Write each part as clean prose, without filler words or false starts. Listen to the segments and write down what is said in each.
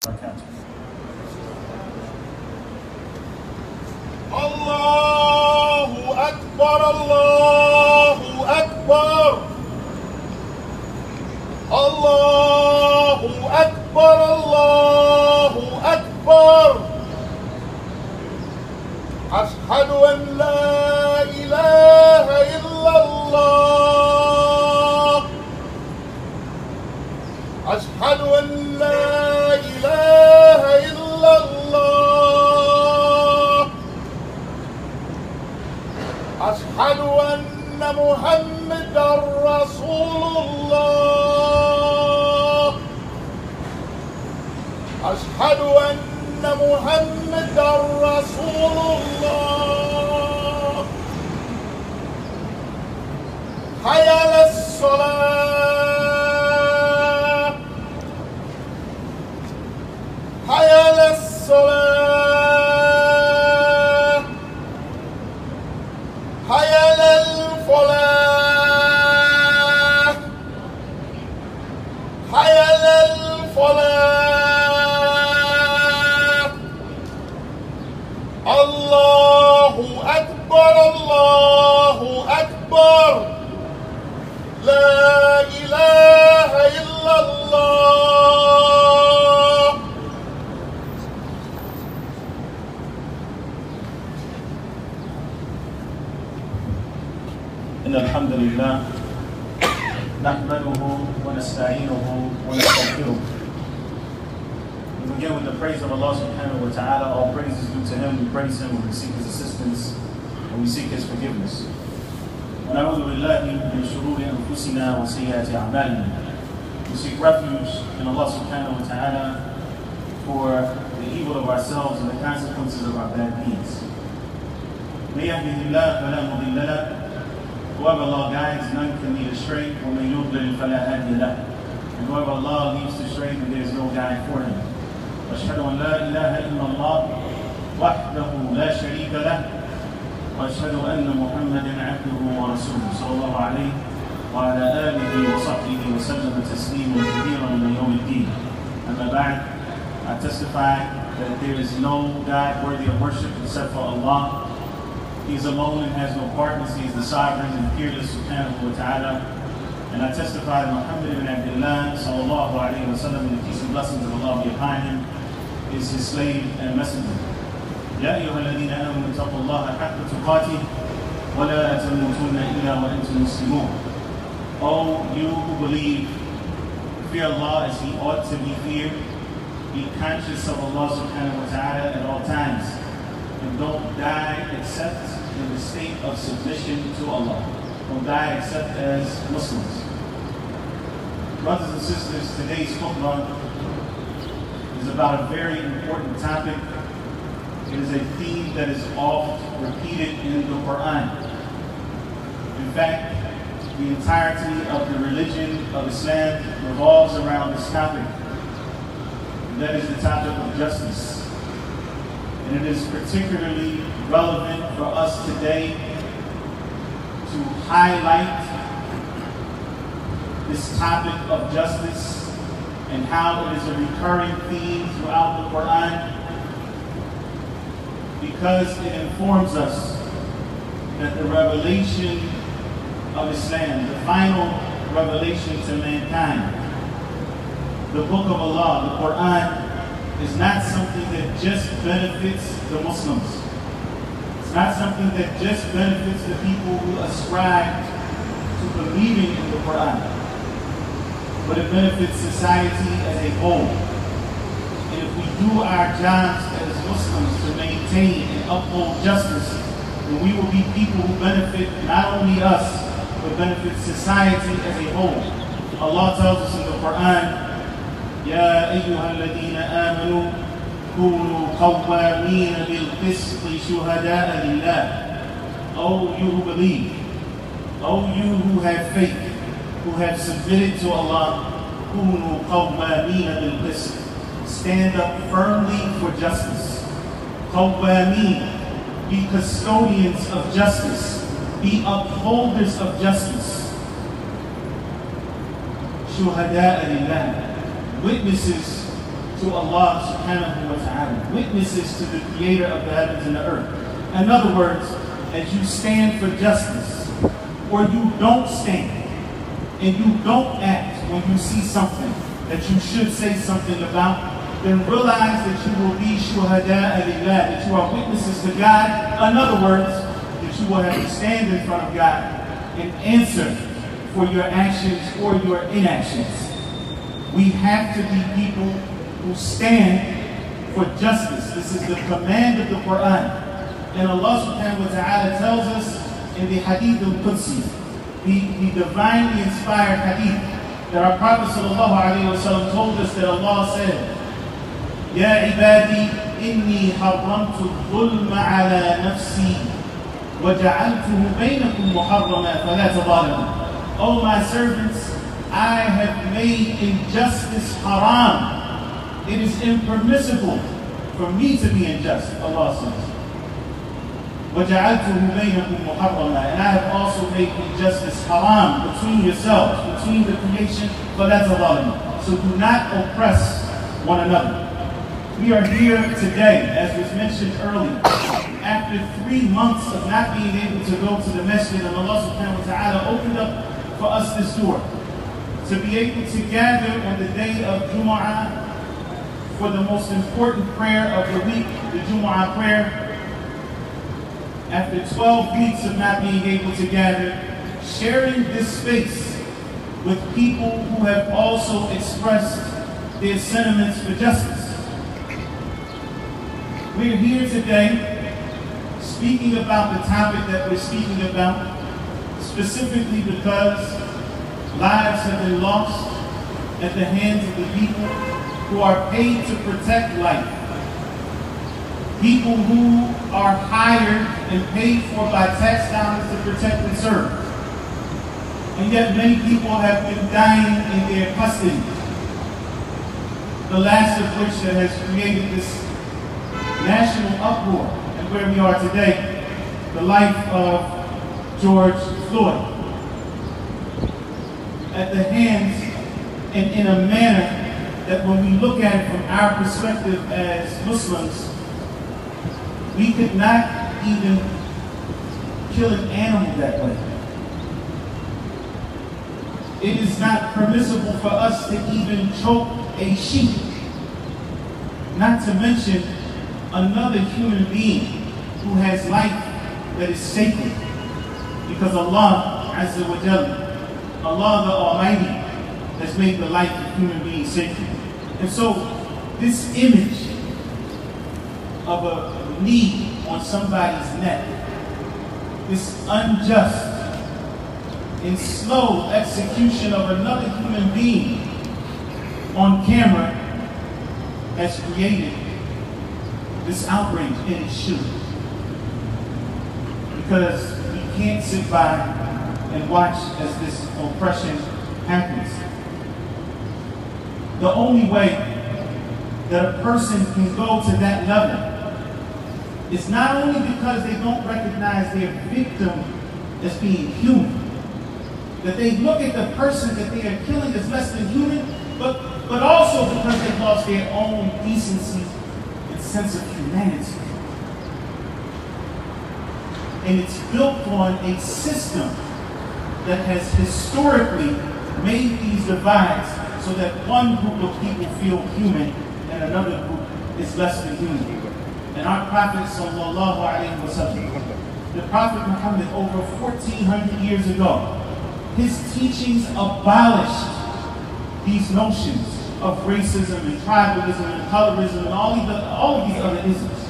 الله أكبر الله أكبر الله أكبر الله أكبر أشهد أن لا إله إلا الله أشهد أن لا إله إلا الله أشهد أن محمدا رسول الله أشهد أن محمدا رسول الله حي على الصلاة حي على الصلاة حي على الفلاح حي على الفلاح الله أكبر الله أكبر لا إله إلا الله. إن الحمد لله نحمده ونستعينه ونستغفره. We begin with the praise of Allah subhanahu wa ta'ala. All praise is due to Him. We praise Him, we seek His assistance, and we seek His forgiveness. ونعوذ بالله من شرور أنفسنا وسيئات أعمالنا. We seek refuge in Allah subhanahu wa ta'ala for the evil of ourselves and the consequences of our bad deeds. من يهده الله فلا مضل له. Whoever Allah guides, none can lead astray. ومن يضلل فلا هادي له. And whoever Allah leads astray, then there is no guide for him. وأشهد أن لا إله إلا الله وحده لا شريك له وأشهد أن محمدا عبده ورسوله صلى الله عليه وعلى آله وصحبه وسلم تسليما كثيرا من يوم الدين. أما بعد, I testify that there is no God worthy of worship except for Allah. He is alone and has no partners. He is the sovereign and fearless subhanahu wa ta'ala. And I testify that Muhammad ibn Abdullah sallallahu alayhi wa sallam, and the peace and blessings of Allah be upon him, is his slave and messenger. يا أيها الذين آمنوا اتقوا الله حق تقاته ولا تموتن إلا وأنتم مسلمون. Oh, you who believe, fear Allah as He ought to be feared. Be conscious of Allah subhanahu wa ta'ala at all times. And don't die except in the state of submission to Allah. Don't die except as Muslims. Brothers and sisters, today's khutbah is about a very important topic. It is a theme that is oft repeated in the Quran. In fact, the entirety of the religion of Islam revolves around this topic. And that is the topic of justice. And it is particularly relevant for us today to highlight this topic of justice and how it is a recurring theme throughout the Quran, because it informs us that the revelation of Islam, the final revelation to mankind, the book of Allah, the Quran, is not something that just benefits the Muslims. It's not something that just benefits the people who ascribe to believing in the Quran, but it benefits society as a whole. And if we do our jobs as Muslims to maintain and uphold justice, then we will be people who benefit not only us, but benefit society as a whole. Allah tells us in the Quran, يا أيها الذين آمنوا كونوا قوامين بالقسط شهداء لله. Oh, you who believe, oh, you who have faith, who have submitted to Allah, كونوا قوامين بالقسط. Stand up firmly for justice. قوامين, be custodians of justice, be upholders of justice. شهداء لله, witnesses to to Allah subhanahu wa ta'ala. Witnesses to the creator of the heavens and the earth. In other words, as you stand for justice, or you don't stand, and you don't act when you see something that you should say something about, then realize that you will be shuhada lillah, that you are witnesses to God. In other words, that you will have to stand in front of God and answer for your actions or your inactions. We have to be people who stand for justice. This is the command of the Quran. And Allah subhanahu wa ta'ala tells us in the Hadith al-Qudsi, the divinely inspired Hadith, that our Prophet sallallahu alayhi wa sallam told us that Allah said, Ya ibadi, inni harramtu al-dhulma ala nafsi, wa ja'altuhu baynakum muharrama, fala tadhalamu. O my servants, I have made injustice haram. It is impermissible for me to be unjust, Allah says. وَجَعَلْتُهُ بَيْنَكُمْ مُحَرَّمًا. And I have also made injustice haram between yourselves, between the creation, فَلَا تَظَالِمُوا. So do not oppress one another. We are here today, as was mentioned earlier, after 3 months of not being able to go to the masjid, and Allah subhanahu wa ta'ala opened up for us this door, to be able to gather on the day of Jumu'ah for the most important prayer of the week, the Jumu'ah prayer. After 12 weeks of not being able to gather, sharing this space with people who have also expressed their sentiments for justice. We're here today speaking about the topic that we're speaking about, specifically because lives have been lost at the hands of the people who are paid to protect life. People who are hired and paid for by tax dollars to protect and serve. And yet many people have been dying in their custody. The last of which that has created this national uproar, and where we are today, the life of George Floyd. At the hands and in a manner that when we look at it from our perspective as Muslims, we could not even kill an animal that way. It is not permissible for us to even choke a sheep. Not to mention another human being who has life that is sacred. Because Allah Azza wa Jalla, Allah the Almighty, has made the life of human beings sacred. And so this image of a knee on somebody's neck, this unjust and slow execution of another human being on camera, has created this outrage, and it should. Because we can't sit by and watch as this oppression happens. The only way that a person can go to that level is not only because they don't recognize their victim as being human, that they look at the person that they are killing as less than human, but also because they've lost their own decency and sense of humanity. And it's built on a system that has historically made these divides so that one group of people feel human and another group is less than human. And our Prophet sallallahu alaihi wasallam, the Prophet Muhammad, over 1400 years ago, his teachings abolished these notions of racism and tribalism and colorism and all of these other isms.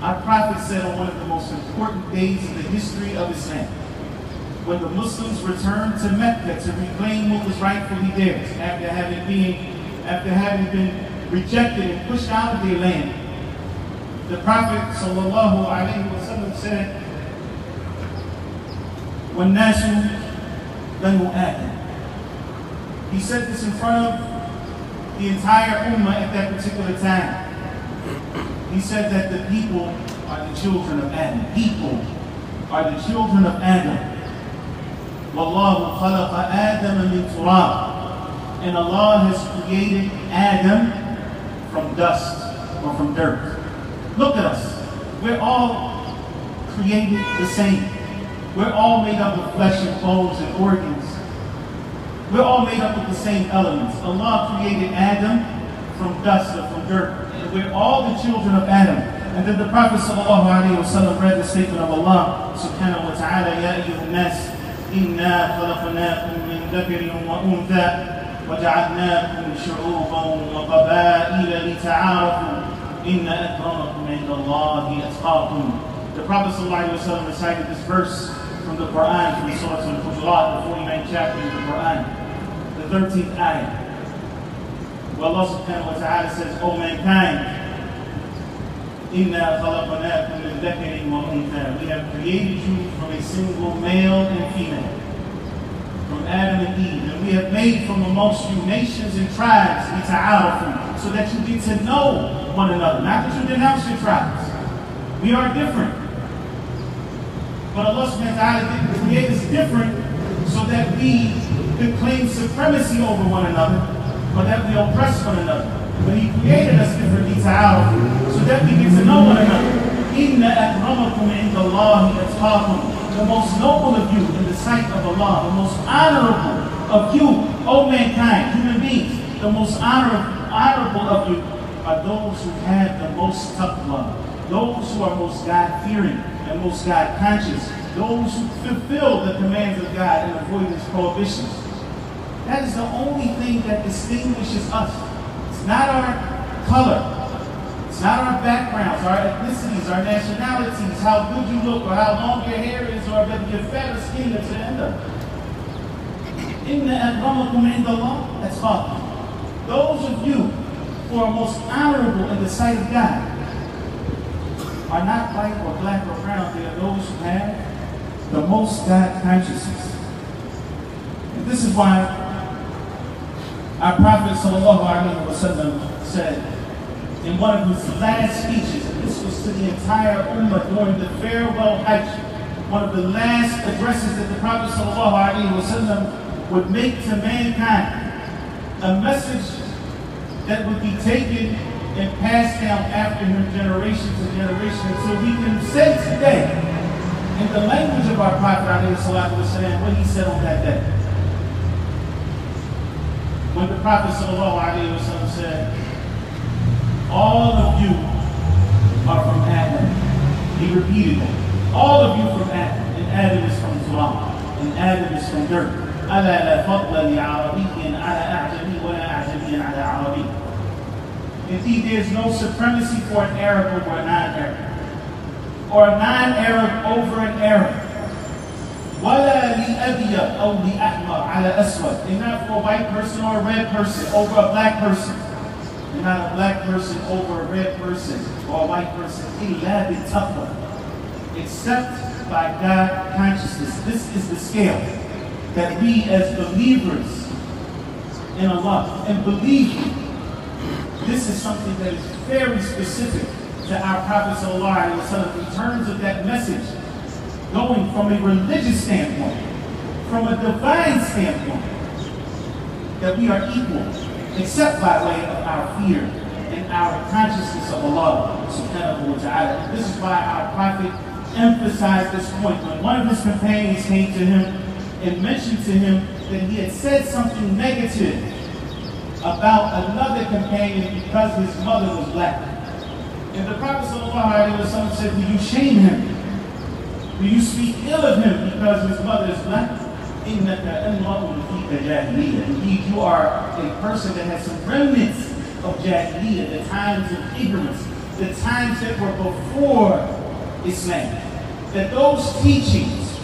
Our Prophet said on one of the most important days in the history of Islam, when the Muslims returned to Mecca to reclaim what was rightfully theirs after having been rejected and pushed out of their land, the Prophet sallallahu alaihi wasallam said, وَالنَّاسُ بَنُو آدَمَ. He said this in front of the entire ummah at that particular time. He said that the people are the children of Adam. People are the children of Adam. وَاللَّهُ خَلَقَ آدَمَ مِنْ تُرَابٍ. And Allah has created Adam from dust or from dirt. Look at us. We're all created the same. We're all made up of flesh and bones and organs. We're all made up of the same elements. Allah created Adam from dust or from dirt. And we're all the children of Adam. And then the Prophet ﷺ read the statement of Allah subhanahu wa ta'ala, Ya ayyuhan nas, inna khalaqnakum min dhakarin wa untha وجعلناكم شعوبا وقبائل لتعارفوا إن أكرمكم عند الله أتقاكم. The Prophet ﷺ recited this verse from the Quran, from Surah Al-Hujurat, the 49th chapter of the Quran, the 13th ayah. Where Allah subhanahu wa ta'ala says, O mankind, إِنَّا خَلَقْنَاكُمْ مِنْ ذَكَرٍ وَأُنْثَى. We have created you from a single male and female, from Adam and Eve, and we have made from amongst you nations and tribes, so that you get to know one another. Not that you denounce your tribes. We are different. But Allah subhanahu wa ta'ala didn't create us different so that we could claim supremacy over one another, or that we oppress one another. But He created us differently so that we get to know one another. Inna akramakum inda Allahi atqakum. The most noble of you in the sight of Allah, the most honorable of you, O mankind, human beings, the most honorable of you are those who have the most taqwa, those who are most God-fearing and most God-conscious, those who fulfill the commands of God and avoid His prohibitions. That is the only thing that distinguishes us. It's not our color. It's not our backgrounds, our ethnicities, our nationalities, how good you look, or how long your hair is, or whether you're fat or skinny to the end of it. Inna akramakum inda Allah, that's all. Those of you who are most honorable in the sight of God are not white or black or brown. They are those who have the most God consciousness. And this is why our Prophet ﷺ said, in one of his last speeches, and this was to the entire Ummah during the farewell Hajj, one of the last addresses that the Prophet ﷺ would make to mankind, a message that would be taken and passed down after him generation to generation until we can say today, in the language of our Prophet ﷺ, what he said on that day. When the Prophet ﷺ said, all of you are from Adam. He repeated it. All of you from Adam. And Adam is from Turab. And Adam is from dirt. أَلَا لَا فَضْلَ لِعَرَبِيٍّ عَلَى أَعْجَمِيٍّ وَلَا أَعْجَمِيٍّ عَلَى عَرَبِيٍّ. Indeed, there is no supremacy for an Arab over a non-Arab, or a non-Arab over an Arab. وَلَا لِأَبْيَض أَوْ لِأَحْمَرَ عَلَى أَسْوَدٍ. And not for a white person or a red person over a black person. And not a black person over a red person or a white person. إِلَّا بِالتَّقْوَى. Except by God consciousness. This is the scale that we as believers in Allah and believing, this is something that is very specific to our Prophet ﷺ in terms of that message, going from a religious standpoint, from a divine standpoint, that we are equal, except by way of our fear and our consciousness of Allah subhanahu wa ta'ala. This is why our Prophet emphasized this point. When one of his companions came to him and mentioned to him that he had said something negative about another companion because his mother was black. And the Prophet ﷺ said, do you shame him? Do you speak ill of him because his mother is black? Indeed, you are a person that has some remnants of Jahiliyyah, the times of ignorance, the times that were before Islam. That those teachings,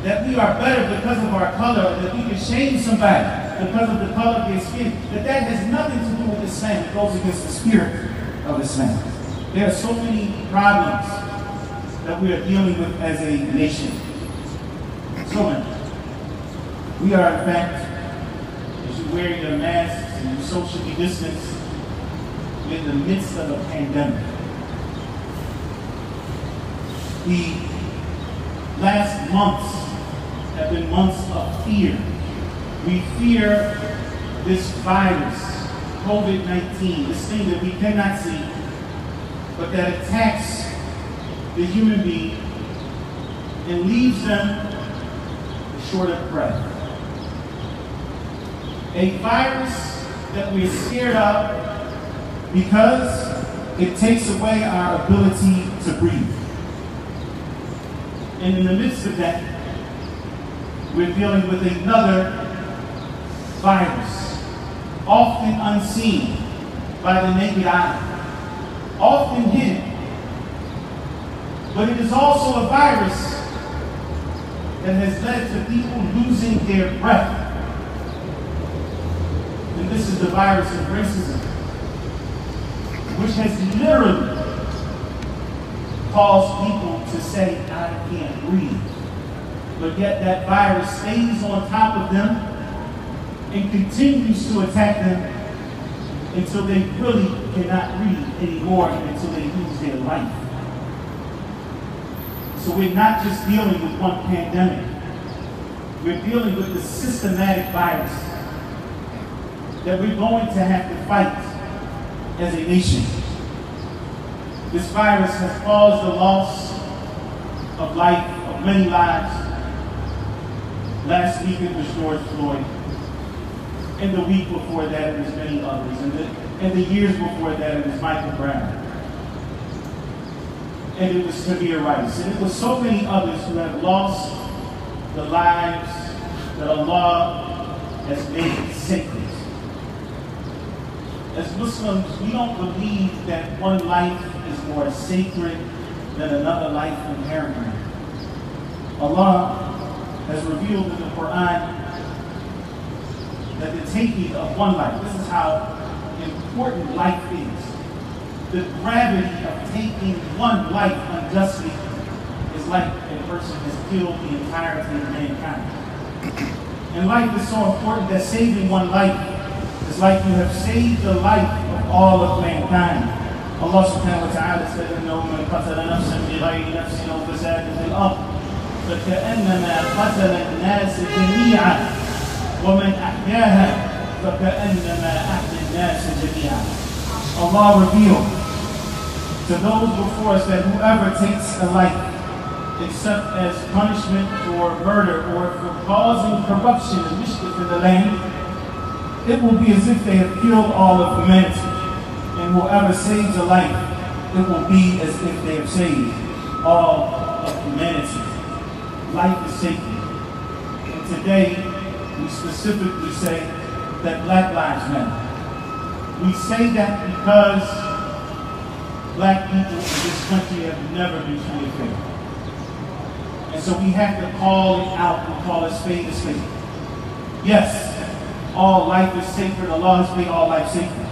that we are better because of our color, that we can shame somebody because of the color of their skin, that has nothing to do with Islam. It goes against the spirit of Islam. There are so many problems that we are dealing with as a nation. So many. We are, in fact, as you wear your masks and you socially distance, we're in the midst of a pandemic. The last months have been months of fear. We fear this virus, COVID-19, this thing that we cannot see, but that attacks the human being and leaves them short of breath. A virus that we're scared of because it takes away our ability to breathe. And in the midst of that, we're dealing with another virus, often unseen by the naked eye, often hidden. But it is also a virus that has led to people losing their breath. And this is the virus of racism, which has literally caused people to say, I can't breathe. But yet that virus stays on top of them and continues to attack them until they really cannot breathe anymore and until they lose their life. So we're not just dealing with one pandemic. We're dealing with the systematic virus that we're going to have to fight as a nation. This virus has caused the loss of life, of many lives. Last week it was George Floyd. And the week before that it was many others. And the years before that it was Michael Brown. And it was Tamir Rice. And it was so many others who have lost the lives that Allah has made sacred. As Muslims, we don't believe that one life is more sacred than another life inherently. Allah has revealed in the Quran that the taking of one life, this is how important life is. The gravity of taking one life unjustly is like a person has killed the entirety of mankind. And life is so important that saving one life is like you have saved the life of all of mankind. Allah subhanahu wa ta'ala said, إِنَّهُ مَنْ قَتَلَ نَفْسًا بِغَيْرِ نَفْسٍ أَوْ فَسَادٍ فِي الْأَرْضِ فَكَأَنَّمَا قَتَلَ النَّاسَ جَمِيعًا وَمَنْ أَحْيَاهَا فَكَأَنَّمَا أَحْيَا النَّاسَ جَمِيعًا. Allah revealed to those before us that whoever takes a life except as punishment for murder or for causing corruption and mischief in the land, it will be as if they have killed all of humanity. And whoever saves a life, it will be as if they have saved all of humanity. Life is sacred. And today, we specifically say that Black Lives Matter. We say that because Black people in this country have never been treated fair. And so we have to call it out and call it spade a spade. Yes, all life is sacred. Allah has made all life sacred.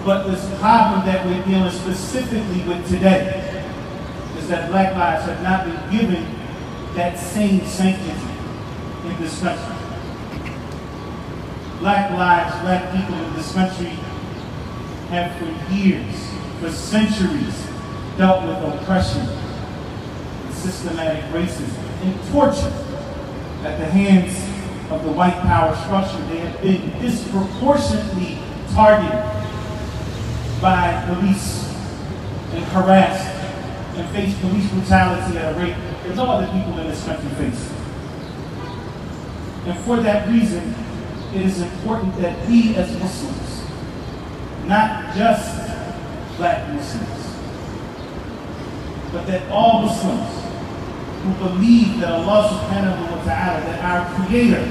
But this problem that we're dealing specifically with today is that Black lives have not been given that same sanctity in this country. Black lives, Black people in this country have for years, for centuries, dealt with oppression, systematic racism, and torture at the hands of the white power structure. They have been disproportionately targeted by police and harassed and face police brutality at a rate that no other people in this country face. And for that reason, it is important that we as Muslims, not just Black Muslims, but that all Muslims who believe that Allah subhanahu wa ta'ala, that our Creator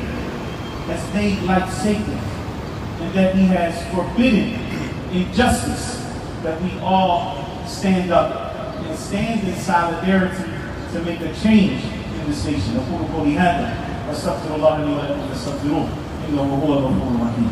has made life sacred and that He has forbidden injustice, that we all stand up and stand in solidarity to make a change in this nation. أقول قولي هذا وأستغفر الله لي ولكم فاستغفروه إنه هو الغفور الرحيم.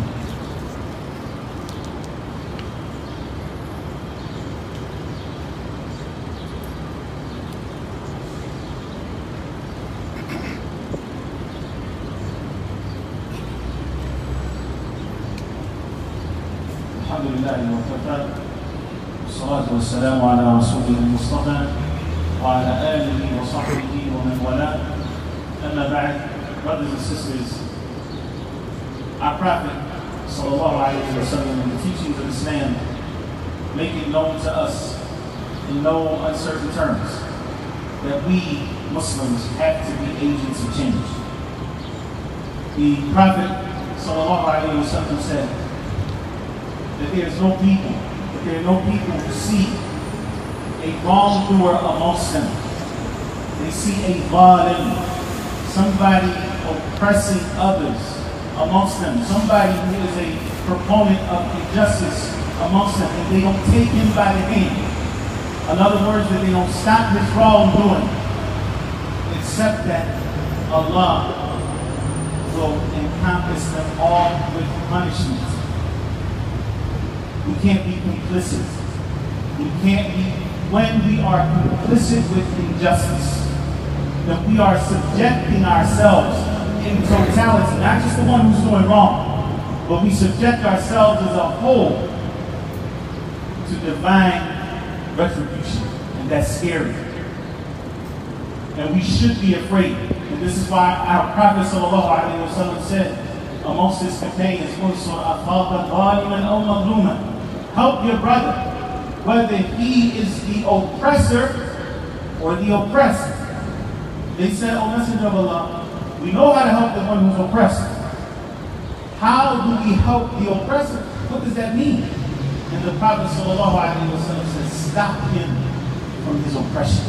الحمد لله وكفى والصلاة والسلام على رسوله المصطفى وعلى آله وصحبه ومن والاه. أما بعد, brothers and sisters, our Prophet sallallahu alayhi wa sallam, and the teachings of Islam, make it known to us in no uncertain terms that we Muslims have to be agents of change. The Prophet sallallahu alayhi wa sallam said that there are no people who see a wrongdoer amongst them. They see a zalim, somebody oppressing others amongst them, somebody who is a proponent of injustice amongst them, and they don't take him by the hand. In other words, that they don't stop his wrongdoing, except that Allah will encompass them all with punishment. We can't be complicit. We can't be, when we are complicit with injustice, that we are subjecting ourselves in totality, not just the one who's doing wrong, but we subject ourselves as a whole to divine retribution, and that's scary. And we should be afraid. And this is why our Prophet sallallahu alaihi wasallam said amongst his companions, help your brother, whether he is the oppressor or the oppressed. They said, O Messenger of Allah, we know how to help the one who's oppressed. How do we help the oppressor? What does that mean? And the Prophet ﷺ says, stop him from his oppression.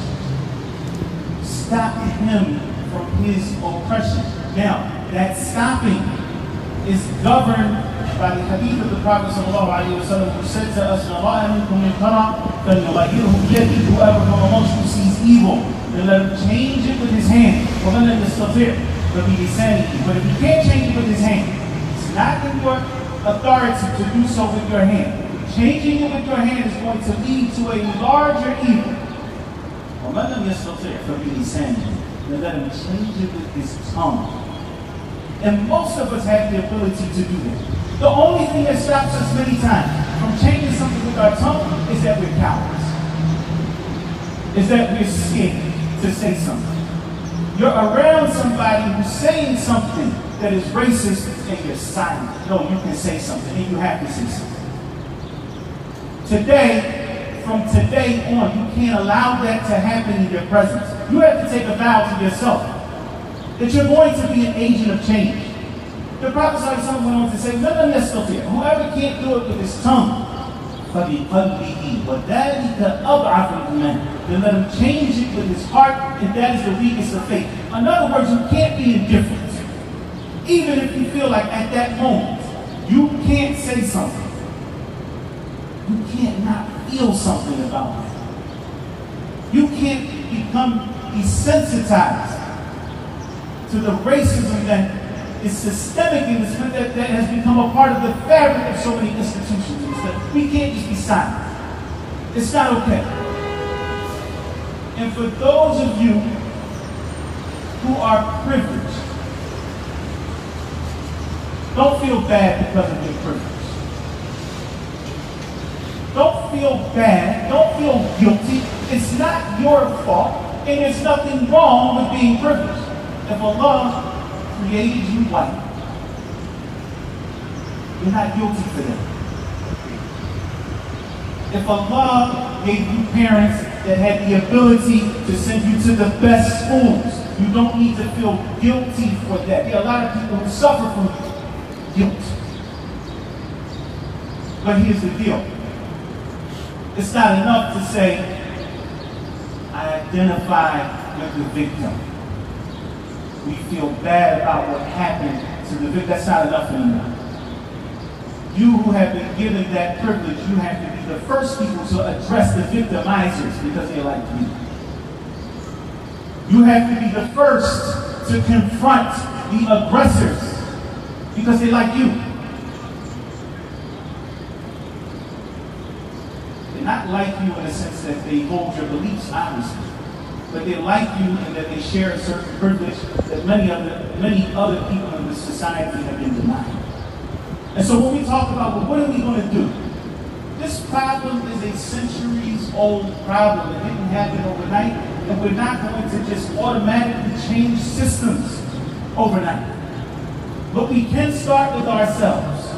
Stop him from his oppression. Now, that stopping is governed by the hadith of the Prophet ﷺ, who said to us, whoever from amongst you sees evil, then let him change it with his hand. But if you can't change it with his hand, it's not in your authority to do so with your hand. Changing it with your hand is going to lead to a larger evil. Then let him change it with his tongue. And most of us have the ability to do that. The only thing that stops us many times from changing something with our tongue is that we're cowards. Is that we're scared to say something. You're around somebody who's saying something that is racist and you're silent. No, you can say something and you have to say something. Today, from today on, you can't allow that to happen in your presence. You have to take a vow to yourself that you're going to be an agent of change. The Prophet ﷺ went on to say, whoever can't do it with his tongue, then let him change it with his heart, and that is the weakest of faith. In other words, you can't be indifferent. Even if you feel like at that moment, you can't say something. You can't not feel something about it. You can't become desensitized to the racism that is systemic in this, that has become a part of the fabric of so many institutions. We can't just be silent. It's not okay. And for those of you who are privileged, don't feel bad because of your privilege. Don't feel bad. Don't feel guilty. It's not your fault, and there's nothing wrong with being privileged. If Allah created you white, you're not guilty for that. If Allah gave you parents that had the ability to send you to the best schools, you don't need to feel guilty for that. There are a lot of people who suffer from guilt. But here's the deal. It's not enough to say, I identify with the victim. We feel bad about what happened to the victim. That's not enough anymore. You who have been given that privilege, you have to be the first people to address the victimizers because they're like you. You have to be the first to confront the aggressors because they're like you. They're not like you in the sense that they hold your beliefs, obviously. But they like you and that they share a certain privilege that many other people in this society have been denied. And so when we talk about, well, what are we going to do? This problem is a centuries-old problem. It didn't happen overnight, and we're not going to just automatically change systems overnight. But we can start with ourselves.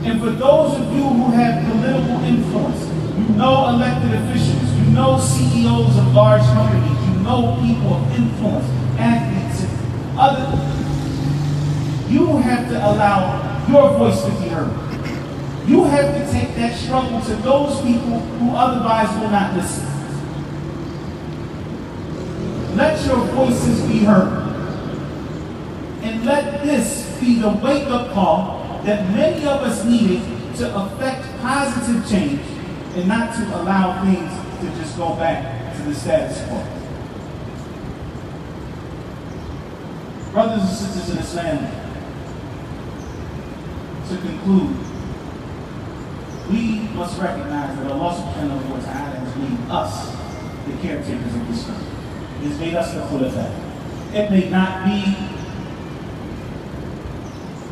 And for those of you who have political influence, you know elected officials, you know CEOs of large companies, you know people of influence, athletes, and other, you have to allow your voice to be heard. You have to take that struggle to those people who otherwise will not listen. Let your voices be heard. And let this be the wake-up call that many of us needed to affect positive change and not to allow things to just go back to the status quo. Brothers and sisters in Islam, to conclude, we must recognize that Allah subhanahu wa ta'ala has made us the caretakers of this earth. He has made us the khulafa. It may not be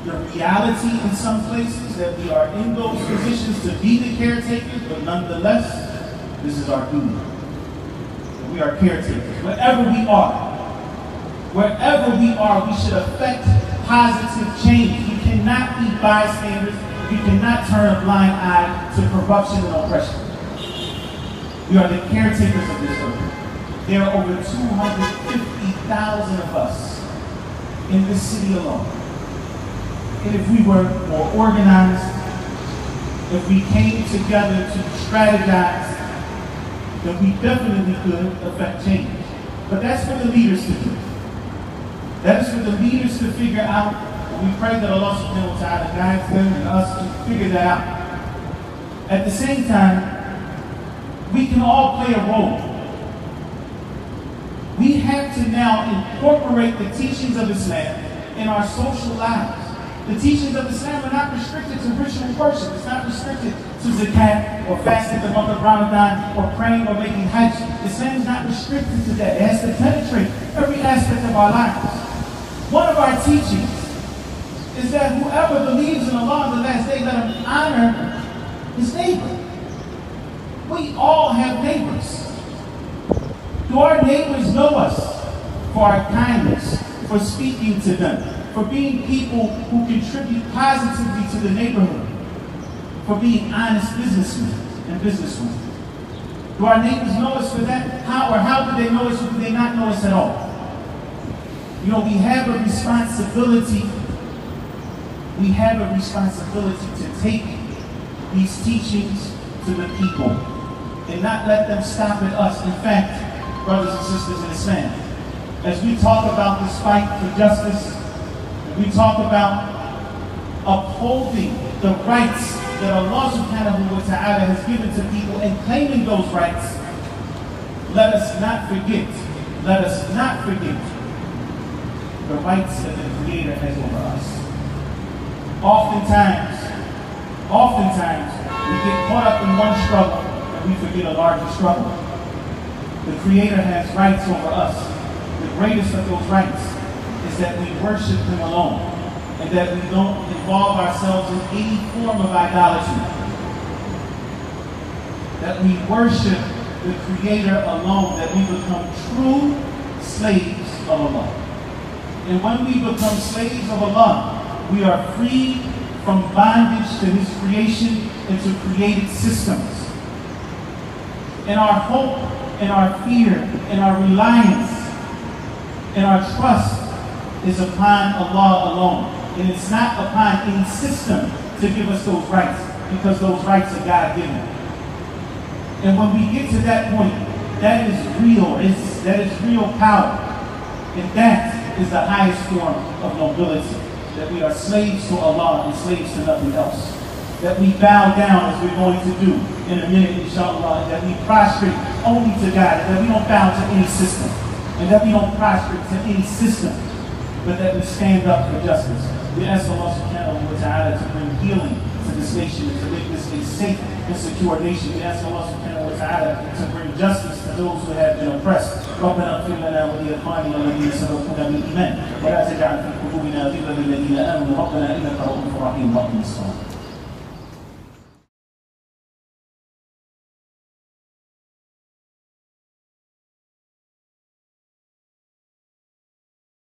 the reality in some places that we are in those positions to be the caretakers, but nonetheless, this is our duty. We are caretakers. Wherever we are, we should affect positive change. We cannot be bystanders. We cannot turn a blind eye to corruption and oppression. We are the caretakers of this earth. There are over 250,000 of us in this city alone. And if we were more organized, if we came together to strategize, then we definitely could affect change. But that's for the leaders to do. That is for the leaders to figure out. And we pray that Allah subhanahu wa ta'ala guides them and us to figure that out. At the same time, we can all play a role. We have to now incorporate the teachings of Islam in our social lives. The teachings of Islam are not restricted to ritual worship. It's not restricted to zakat or fasting the month of Ramadan or praying or making hajj. Islam is not restricted to that. It has to penetrate every aspect of our lives. One of our teachings is that whoever believes in Allah on the last day, let him honor his neighbor. We all have neighbors. Do our neighbors know us for our kindness, for speaking to them, for being people who contribute positively to the neighborhood, for being honest businessmen and businesswomen? Do our neighbors know us for that? How do they know us, or do they not know us at all? You know, we have a responsibility. We have a responsibility to take these teachings to the people and not let them stop at us. In fact, brothers and sisters in Islam, as we talk about this fight for justice, we talk about upholding the rights that Allah subhanahu wa ta'ala has given to people and claiming those rights, let us not forget the rights that the Creator has over us. Oftentimes, we get caught up in one struggle and we forget a larger struggle. The Creator has rights over us. The greatest of those rights is that we worship Him alone and that we don't involve ourselves in any form of idolatry. That we worship the Creator alone, that we become true slaves of Allah. And when we become slaves of Allah, we are free from bondage to His creation and to created systems. And our hope and our fear and our reliance and our trust is upon Allah alone. And it's not upon any system to give us those rights, because those rights are God-given. And when we get to that point, that is real. That is real power. And that is the highest form of nobility. That we are slaves to Allah and slaves to nothing else. That we bow down, as we're going to do in a minute, inshallah, and that we prostrate only to God, and that we don't bow to any system, and that we don't prostrate to any system, but that we stand up for justice. We ask Allah subhanahu wa ta'ala to bring healing to this nation and to make this a safe and secure nation. We ask Allah subhanahu wa ta'ala to bring justice to those who have been oppressed. ربنا اغفر لنا ولإخواننا الذين سبقونا بالإيمان ولا تجعل في قلوبنا غلا للذين آمنوا ربنا إنك رؤوف رحيم.